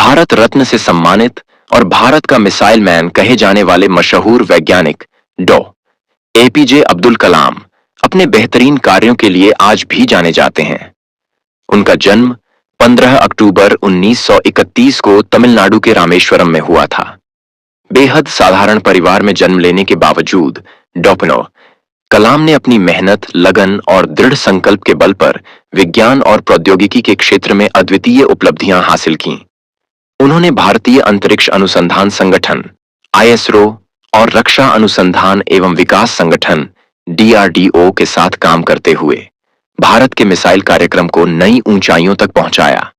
भारत रत्न से सम्मानित और भारत का मिसाइल मैन कहे जाने वाले मशहूर वैज्ञानिक डॉ. एपीजे अब्दुल कलाम अपने बेहतरीन कार्यों के लिए आज भी जाने जाते हैं। उनका जन्म 15 अक्टूबर 1931 को तमिलनाडु के रामेश्वरम में हुआ था। बेहद साधारण परिवार में जन्म लेने के बावजूद डॉ. कलाम ने अपनी मेहनत, लगन और दृढ़ संकल्प के बल पर विज्ञान और प्रौद्योगिकी के क्षेत्र में अद्वितीय उपलब्धियां हासिल की। उन्होंने भारतीय अंतरिक्ष अनुसंधान संगठन (आईएसआरओ) और रक्षा अनुसंधान एवं विकास संगठन (डीआरडीओ) के साथ काम करते हुए भारत के मिसाइल कार्यक्रम को नई ऊंचाइयों तक पहुंचाया।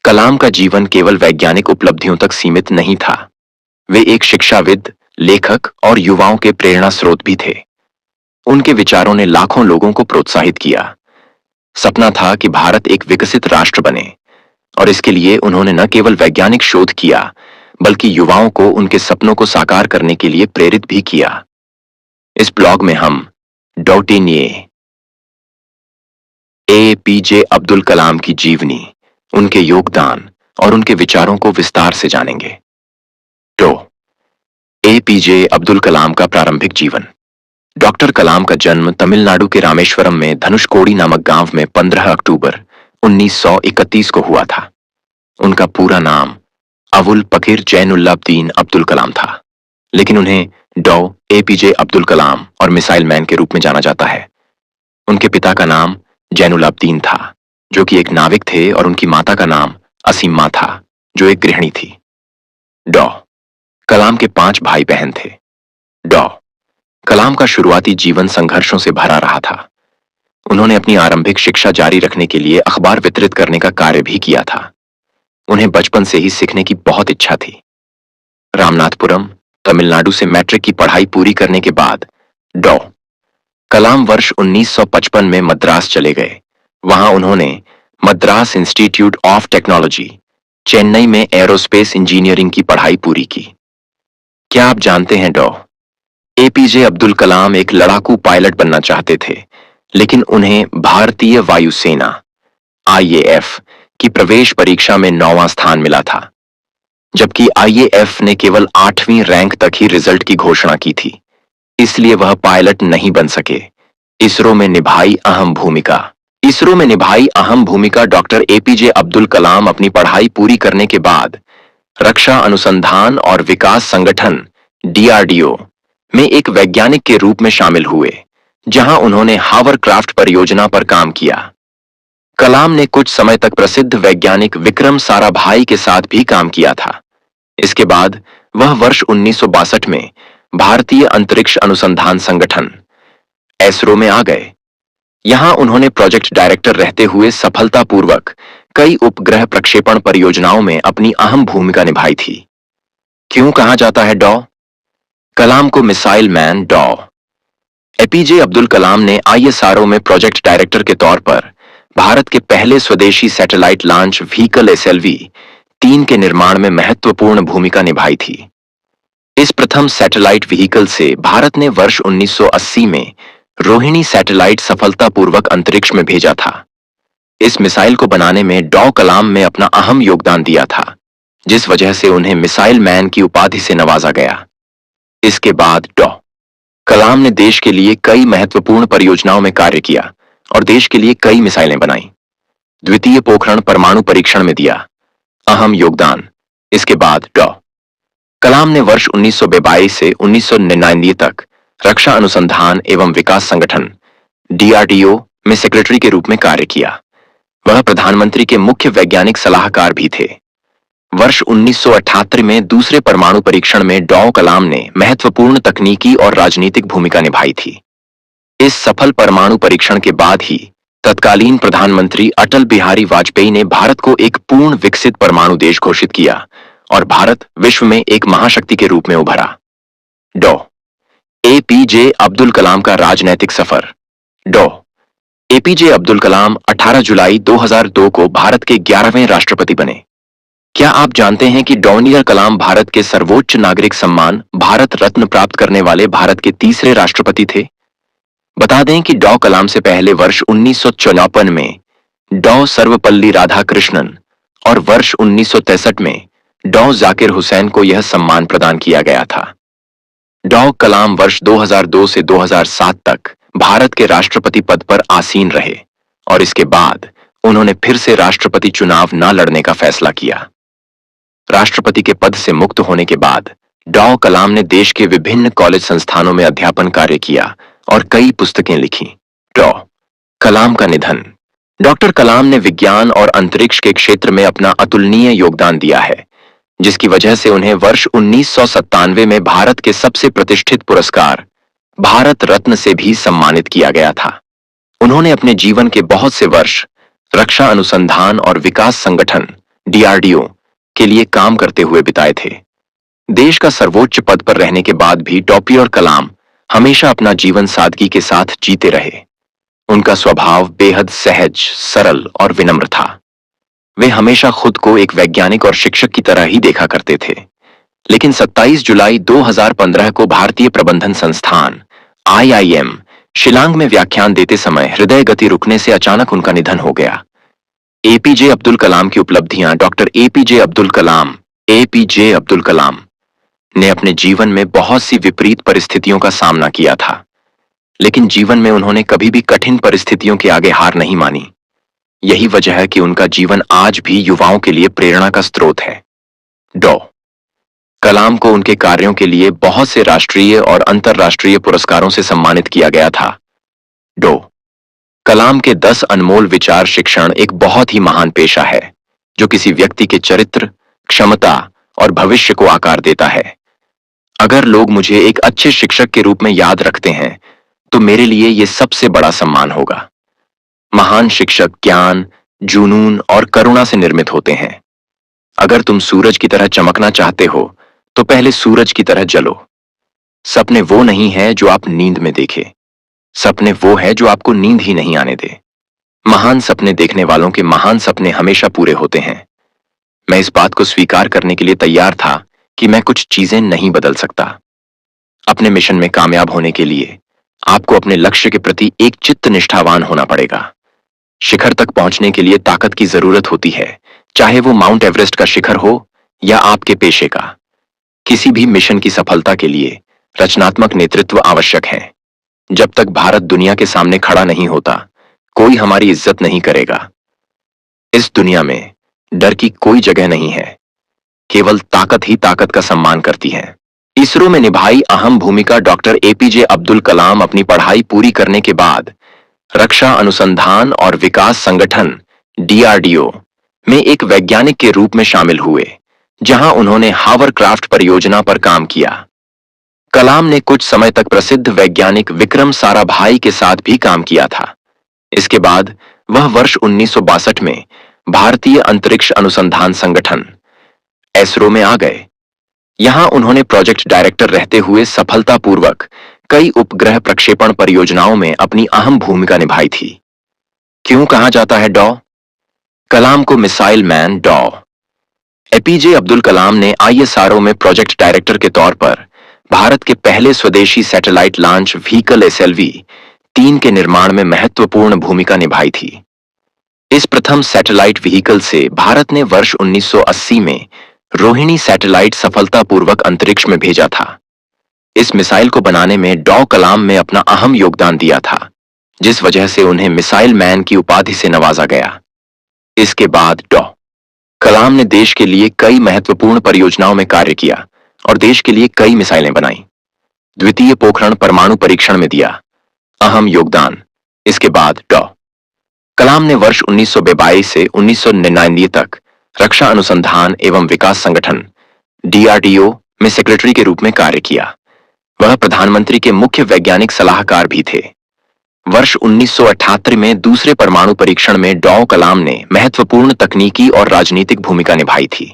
कलाम का जीवन केवल वैज्ञानिक उपलब्धियों तक सीमित नहीं था। वे एक शिक्षाविद, लेखक और युवाओं के प्रेरणा स्रोत भी थे। उनके विचारों ने लाखों लोगों को प्रोत्साहित किया। सपना था कि भारत एक विकसित राष्ट्र बने, और इसके लिए उन्होंने न केवल वैज्ञानिक शोध किया बल्कि युवाओं को उनके सपनों को साकार करने के लिए प्रेरित भी किया। इस ब्लॉग में हम एपीजे अब्दुल कलाम की जीवनी, उनके योगदान और उनके विचारों को विस्तार से जानेंगे। एपीजे अब्दुल कलाम का प्रारंभिक जीवन। डॉक्टर कलाम का जन्म तमिलनाडु के रामेश्वरम में धनुषकोडी नामक गांव में 15 अक्टूबर 1931 को हुआ था। उनका पूरा नाम अवुल पकीर जैनुल्लाब्दीन अब्दुल कलाम था, लेकिन उन्हें डॉ. एपीजे अब्दुल कलाम और मिसाइल मैन के रूप में जाना जाता है। उनके पिता का नाम जैनुलाब्दीन था, जो कि एक नाविक थे, और उनकी माता का नाम असीमा था, जो एक गृहिणी थी। डॉ. कलाम के 5 भाई बहन थे। डॉ. कलाम का शुरुआती जीवन संघर्षों से भरा रहा था। उन्होंने अपनी आरंभिक शिक्षा जारी रखने के लिए अखबार वितरित करने का कार्य भी किया था। उन्हें बचपन से ही सीखने की बहुत इच्छा थी। रामनाथपुरम, तमिलनाडु से मैट्रिक की पढ़ाई पूरी करने के बाद डॉ. कलाम वर्ष 1955 में मद्रास चले गए। वहां उन्होंने Madras institute of technology, Chennai में एरोस्पेस इंजीनियरिंग की पढ़ाई पूरी की। क्या आप जानते हैं, डॉ. एपीजे अब्दुल कलाम एक लड़ाकू पायलट बनना चाहते थे, लेकिन उन्हें भारतीय वायुसेना (आईएएफ) की प्रवेश परीक्षा में 9वां स्थान मिला था, जबकि आईएएफ ने केवल 8वीं रैंक तक ही रिजल्ट की घोषणा की थी। इसलिए वह पायलट नहीं बन सके। इसरो में निभाई अहम भूमिका डॉक्टर एपीजे अब्दुल कलाम अपनी पढ़ाई पूरी करने के बाद रक्षा अनुसंधान और विकास संगठन (डीआरडीओ) में एक वैज्ञानिक के रूप में शामिल हुए, जहां उन्होंने हावरक्राफ्ट परियोजना पर काम किया। कलाम ने कुछ समय तक प्रसिद्ध वैज्ञानिक विक्रम साराभाई के साथ भी काम किया था। इसके बाद वह वर्ष 1962 में भारतीय अंतरिक्ष अनुसंधान संगठन (इसरो) में आ गए। यहां उन्होंने प्रोजेक्ट डायरेक्टर रहते हुए सफलतापूर्वक कई उपग्रह प्रक्षेपण परियोजनाओं में अपनी अहम भूमिका निभाई थी। क्यों कहा जाता है डॉ. कलाम को मिसाइल मैन? डॉ. एपीजे अब्दुल कलाम ने आईएसआरओ में प्रोजेक्ट डायरेक्टर के तौर पर भारत के पहले स्वदेशी सैटेलाइट लॉन्च व्हीकल SLV-3 के निर्माण में महत्वपूर्ण भूमिका निभाई थी। इस प्रथम सैटेलाइट व्हीकल से भारत ने वर्ष 1980 में रोहिणी सैटेलाइट सफलतापूर्वक अंतरिक्ष में भेजा था। इस मिसाइल को बनाने में डॉ. कलाम ने अपना अहम योगदान दिया था, जिस वजह से उन्हें मिसाइल मैन की उपाधि से नवाजा गया। इसके बाद डॉ. कलाम ने देश के लिए कई महत्वपूर्ण परियोजनाओं में कार्य किया और देश के लिए कई मिसाइलें बनाई। द्वितीय पोखरण परमाणु परीक्षण में दिया अहम योगदान। इसके बाद डॉ. कलाम ने वर्ष 1942 से 1999 तक रक्षा अनुसंधान एवं विकास संगठन (डीआरडीओ) में सेक्रेटरी के रूप में कार्य किया। वह प्रधानमंत्री के मुख्य वैज्ञानिक सलाहकार भी थे। वर्ष 1978 में दूसरे परमाणु परीक्षण में डॉ. कलाम ने महत्वपूर्ण तकनीकी और राजनीतिक भूमिका निभाई थी। इस सफल परमाणु परीक्षण के बाद ही तत्कालीन प्रधानमंत्री अटल बिहारी वाजपेयी ने भारत को एक पूर्ण विकसित परमाणु देश घोषित किया और भारत विश्व में एक महाशक्ति के रूप में उभरा। डॉ. एपीजे अब्दुल कलाम का राजनैतिक सफर। डॉ. एपीजे अब्दुल कलाम 18 जुलाई 2002 को भारत के 11वें राष्ट्रपति बने। क्या आप जानते हैं कि डॉ. कलाम भारत के सर्वोच्च नागरिक सम्मान भारत रत्न प्राप्त करने वाले भारत के तीसरे राष्ट्रपति थे? बता दें कि डॉ. कलाम से पहले वर्ष 1954 में डॉ. सर्वपल्ली राधाकृष्णन और वर्ष 1963 में डॉ जाकिर हुसैन को यह सम्मान प्रदान किया गया था। डॉ कलाम वर्ष 2002 से 2007 तक भारत के राष्ट्रपति पद पर आसीन रहे और इसके बाद उन्होंने फिर से राष्ट्रपति चुनाव न लड़ने का फैसला किया। राष्ट्रपति के पद से मुक्त होने के बाद डॉ कलाम ने देश के विभिन्न कॉलेज संस्थानों में अध्यापन कार्य किया और कई पुस्तकें लिखी। डॉ कलाम का निधन। डॉक्टर कलाम ने विज्ञान और अंतरिक्ष के क्षेत्र में अपना अतुलनीय योगदान दिया है, जिसकी वजह से उन्हें वर्ष 1997 में भारत के सबसे प्रतिष्ठित पुरस्कार भारत रत्न से भी सम्मानित किया गया था। उन्होंने अपने जीवन के बहुत से वर्ष रक्षा अनुसंधान और विकास संगठन DRDO के लिए काम करते हुए बिताए थे। देश का सर्वोच्च पद पर रहने के बाद भी डॉ कलाम हमेशा अपना जीवन सादगी के साथ जीते रहे। उनका स्वभाव बेहद सहज, सरल और विनम्र था। वे हमेशा खुद को एक वैज्ञानिक और शिक्षक की तरह ही देखा करते थे। लेकिन 27 जुलाई 2015 को भारतीय प्रबंधन संस्थान IIM शिलांग में व्याख्यान देते समय हृदय गति रुकने से अचानक उनका निधन हो गया। APJ अब्दुल कलाम की उपलब्धियां। डॉक्टर APJ अब्दुल कलाम ने अपने जीवन में बहुत सी विपरीत परिस्थितियों का सामना किया था, लेकिन जीवन में उन्होंने कभी भी कठिन परिस्थितियों के आगे हार नहीं मानी। यही वजह है कि उनका जीवन आज भी युवाओं के लिए प्रेरणा का स्रोत है। डॉ कलाम को उनके कार्यों के लिए बहुत से राष्ट्रीय और अंतर्राष्ट्रीय पुरस्कारों से सम्मानित किया गया था। डॉ कलाम के 10 अनमोल विचार शिक्षण एक बहुत ही महान पेशा है, जो किसी व्यक्ति के चरित्र, क्षमता और भविष्य को आकार देता है। अगर लोग मुझे एक अच्छे शिक्षक के रूप में याद रखते हैं, तो मेरे लिए यह सबसे बड़ा सम्मान होगा। महान शिक्षक ज्ञान, जुनून और करुणा से निर्मित होते हैं। अगर तुम सूरज की तरह चमकना चाहते हो, तो पहले सूरज की तरह जलो। सपने वो नहीं है जो आप नींद में देखे, सपने वो है जो आपको नींद ही नहीं आने दे। महान सपने देखने वालों के महान सपने हमेशा पूरे होते हैं। मैं इस बात को स्वीकार करने के लिए तैयार था कि मैं कुछ चीजें नहीं बदल सकता। अपने मिशन में कामयाब होने के लिए आपको अपने लक्ष्य के प्रति एक चित्त निष्ठावान होना पड़ेगा। शिखर तक पहुंचने के लिए ताकत की जरूरत होती है, चाहे वो माउंट एवरेस्ट का शिखर हो या आपके पेशे का। किसी भी मिशन की सफलता के लिए रचनात्मक नेतृत्व आवश्यक है। जब तक भारत दुनिया के सामने खड़ा नहीं होता, कोई हमारी इज्जत नहीं करेगा। इस दुनिया में डर की कोई जगह नहीं है, केवल ताकत ही ताकत का सम्मान करती है। इसरो में निभाई अहम भूमिका। डॉक्टर APJ अब्दुल कलाम अपनी पढ़ाई पूरी करने के बाद रक्षा अनुसंधान और विकास संगठन DRDO में एक वैज्ञानिक के रूप में शामिल हुए, जहां उन्होंने हावरक्राफ्ट परियोजना पर काम किया। कलाम ने कुछ समय तक प्रसिद्ध वैज्ञानिक विक्रम साराभाई के साथ भी काम किया था। इसके बाद वह वर्ष 1962 में भारतीय अंतरिक्ष अनुसंधान संगठन ISRO में आ गए। यहां उन्होंने प्रोजेक्ट डायरेक्टर रहते हुए सफलतापूर्वक कई उपग्रह प्रक्षेपण परियोजनाओं में अपनी अहम भूमिका निभाई थी। क्यों कहा जाता है डॉ कलाम को मिसाइल मैन? डॉ APJ अब्दुल कलाम ने ISRO में प्रोजेक्ट डायरेक्टर के तौर पर भारत के पहले स्वदेशी सैटेलाइट लॉन्च व्हीकल SLV-3 के निर्माण में महत्वपूर्ण भूमिका निभाई थी। इस प्रथम सैटेलाइट व्हीकल से भारत ने वर्ष 1980 में रोहिणी सैटेलाइट सफलतापूर्वक अंतरिक्ष में भेजा था। इस मिसाइल को बनाने में डॉ कलाम ने अपना अहम योगदान दिया था, जिस वजह से उन्हें मिसाइल मैन की उपाधि से नवाजा गया। इसके बाद डॉ कलाम ने देश के लिए कई महत्वपूर्ण परियोजनाओं में कार्य किया और देश के लिए कई मिसाइलें बनाई। द्वितीय पोखरण परमाणु परीक्षण में दिया अहम योगदान। इसके बाद डॉ कलाम ने वर्ष 1942 से 1999 तक रक्षा अनुसंधान एवं विकास संगठन DRDO में सेक्रेटरी के रूप में कार्य किया। वह प्रधानमंत्री के मुख्य वैज्ञानिक सलाहकार भी थे। वर्ष 1978 में दूसरे परमाणु परीक्षण में डॉ कलाम ने महत्वपूर्ण तकनीकी और राजनीतिक भूमिका निभाई थी।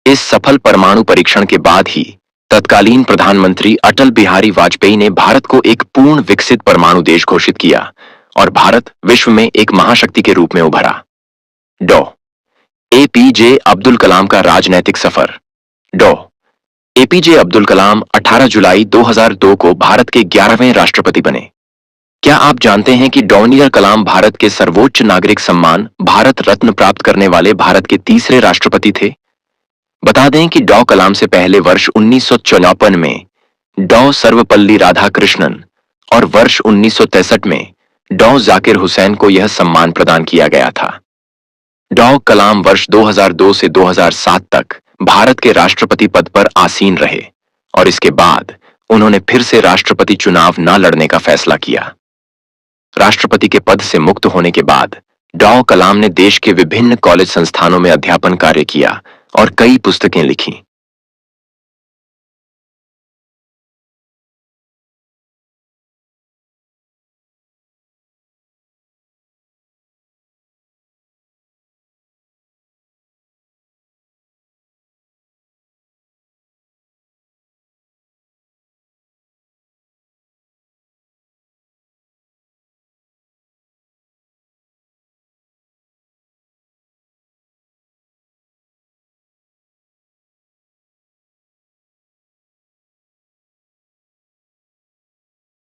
इस सफल परमाणु परीक्षण के बाद ही तत्कालीन प्रधानमंत्री अटल बिहारी वाजपेयी ने भारत को एक पूर्ण विकसित परमाणु देश घोषित किया और भारत विश्व में एक महाशक्ति के रूप में उभरा। डॉ APJ अब्दुल कलाम का राजनैतिक सफर। डॉ APJ अब्दुल कलाम 18 जुलाई 2002 को भारत के 11वें राष्ट्रपति बने। क्या आप जानते हैं कि डॉ कलाम भारत के सर्वोच्च नागरिक सम्मान भारत रत्न प्राप्त करने वाले भारत के तीसरे राष्ट्रपति थे? बता दें कि डॉ कलाम से पहले वर्ष 1954 में डॉ सर्वपल्ली राधाकृष्णन और वर्ष 1963 में डॉ जाकिर हुसैन को यह सम्मान प्रदान किया गया था। डॉ कलाम वर्ष 2002 से 2007 तक भारत के राष्ट्रपति पद पर आसीन रहे और इसके बाद उन्होंने फिर से राष्ट्रपति चुनाव न लड़ने का फैसला किया। राष्ट्रपति के पद से मुक्त होने के बाद डॉ कलाम ने देश के विभिन्न कॉलेज संस्थानों में अध्यापन कार्य किया और कई पुस्तकें लिखी।